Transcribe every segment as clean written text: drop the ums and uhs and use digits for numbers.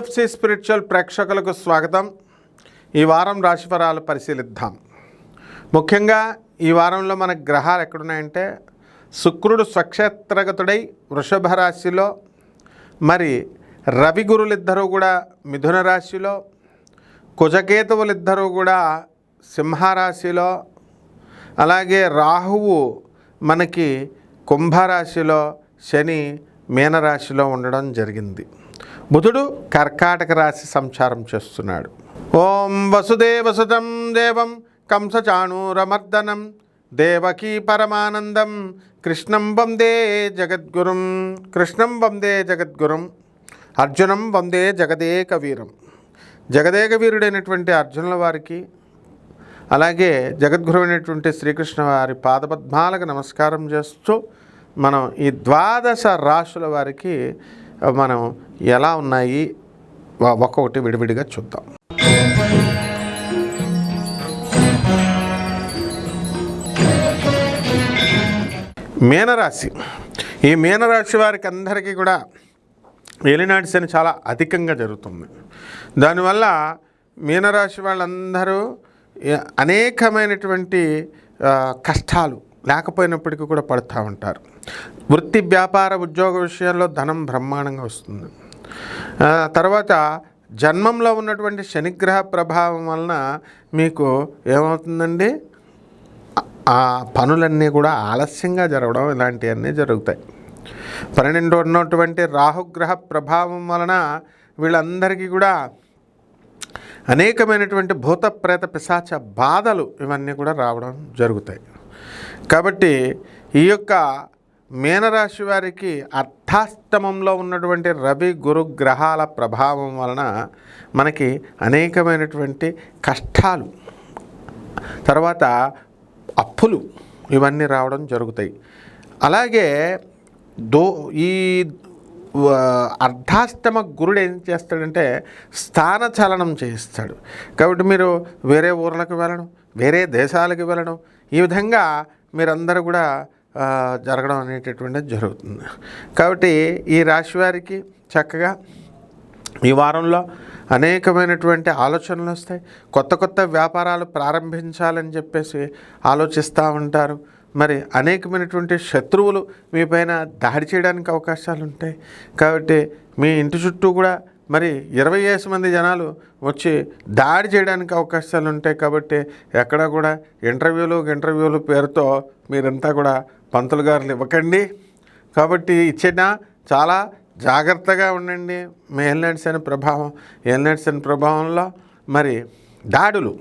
PFC spiritual ప్రేక్షకులకు స్వాగతం. ఈ వారం రాశిఫలాలు పరిశీలిద్దాం. ముఖ్యంగా ఈ వారంలో మన గ్రహాలు ఎక్కడున్నాయంటే శుక్రుడు స్వక్షేత్రగతుడై వృషభ రాశిలో, మరి రవి గురులిద్దరూ కూడా మిథున రాశిలో, కుజకేతువులిద్దరూ కూడా సింహరాశిలో, అలాగే రాహువు మనకి కుంభరాశిలో, శని మీనరాశిలో ఉండడం జరిగింది. బుధుడు కర్కాటక రాశి సంచారం చేస్తున్నాడు. ఓం వసుదేవసుతం దేవం కంసచాణూరమర్దనం దేవకీ పరమానందం కృష్ణం వందే జగద్గురుం. కృష్ణం వందే జగద్గురుం, అర్జునం వందే జగదేక వీరం. జగదేక వీరుడైనటువంటి అర్జునుల వారికి, అలాగే జగద్గురు అయినటువంటి శ్రీకృష్ణ వారి పాదపద్మాలకు నమస్కారం చేస్తూ మనం ఈ ద్వాదశ రాశుల వారికి మనం ఎలా ఉన్నాయి ఒక్కొక్కటి విడివిడిగా చూద్దాం. మీనరాశి. ఈ మీనరాశి వారికి అందరికీ కూడా ఏలినాటి శని చాలా అధికంగా జరుగుతుంది. దానివల్ల మీనరాశి వాళ్ళందరూ అనేకమైనటువంటి కష్టాలు లేకపోయినప్పటికీ కూడా పడుతూ ఉంటారు. వృత్తి, వ్యాపార, ఉద్యోగ విషయాల్లో ధనం బ్రహ్మాండంగా వస్తుంది. తర్వాత జన్మంలో ఉన్నటువంటి శనిగ్రహ ప్రభావం వలన మీకు ఏమవుతుందండి, ఆ పనులన్నీ కూడా ఆలస్యంగా జరగడం ఇలాంటివన్నీ జరుగుతాయి. 12 ఉన్నటువంటి రాహుగ్రహ ప్రభావం వలన వీళ్ళందరికీ కూడా అనేకమైనటువంటి భూత ప్రేత పిశాచ బాధలు ఇవన్నీ కూడా రావడం జరుగుతాయి. కాబట్టి ఈ యొక్క మీనరాశి వారికి అర్ధాష్టమంలో ఉన్నటువంటి రవి గురు గ్రహాల ప్రభావం వలన మనకి అనేకమైనటువంటి కష్టాలు, తర్వాత అప్పులు ఇవన్నీ రావడం జరుగుతాయి. అలాగే ఈ అర్ధాష్టమ గురుడు ఏం చేస్తాడంటే స్థానచలనం చేయిస్తాడు. కాబట్టి మీరు వేరే ఊర్లకు వెళ్ళడం, వేరే దేశాలకు వెళ్ళడం, ఈ విధంగా మీరందరూ కూడా జరగడం అనేటటువంటిది జరుగుతుంది. కాబట్టి ఈ రాశి వారికి చక్కగా ఈ వారంలో అనేకమైనటువంటి ఆలోచనలు వస్తాయి. కొత్త కొత్త వ్యాపారాలు ప్రారంభించాలని చెప్పేసి ఆలోచిస్తూ ఉంటారు. మరి అనేకమైనటువంటి శత్రువులు మీ పైన దాడి చేయడానికి అవకాశాలు ఉంటాయి. కాబట్టి మీ ఇంటి చుట్టూ కూడా మరి 20 మంది జనాలు వచ్చి దాడి చేయడానికి అవకాశాలు ఉంటాయి. కాబట్టి ఎక్కడ కూడా ఇంటర్వ్యూలు పేరుతో మీరంతా కూడా పంతులు గారులు ఇవ్వకండి. కాబట్టి ఇచ్చినా చాలా జాగ్రత్తగా ఉండండి. మీ ఏలినాటి శని ప్రభావంలో మరి దాడులు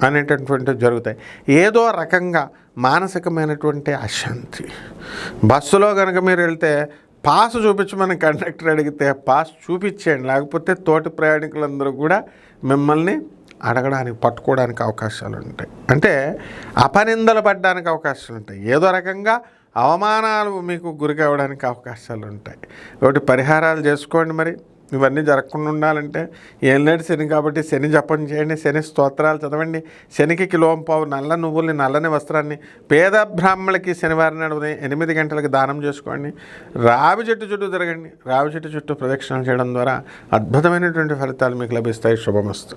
అనేటటువంటివి జరుగుతాయి. ఏదో రకంగా మానసికమైనటువంటి అశాంతి. బస్సులో కనుక మీరు వెళ్తే పాస్ చూపించమని కండక్టర్ అడిగితే పాస్ చూపించేయండి, లేకపోతే తోటి ప్రయాణికులందరూ కూడా మిమ్మల్ని అడగడానికి పట్టుకోవడానికి అవకాశాలు ఉంటాయి. అంటే అపనిందలు పడడానికి అవకాశాలు ఉంటాయి. ఏదో రకంగా అవమానాలు మీకు గురి కావడానికి అవకాశాలు ఉంటాయి. ఒకటి పరిహారాలు చేసుకోండి. మరి ఇవన్నీ జరగకుండా ఉండాలంటే ఏలినాటి శని కాబట్టి శని జపం చేయండి, శని స్తోత్రాలు చదవండి, శనికి కిలోంపావు నల్ల నువ్వుల్ని, నల్లని వస్త్రాన్ని పేద బ్రాహ్మణులకి శనివారం నాడు ఉదయం 8 గంటలకు దానం చేసుకోండి. రావి చెట్టు చుట్టూ తిరగండి. రావి చెట్టు చుట్టూ ప్రదక్షిణలు చేయడం ద్వారా అద్భుతమైనటువంటి ఫలితాలు మీకు లభిస్తాయి. శుభమస్తు.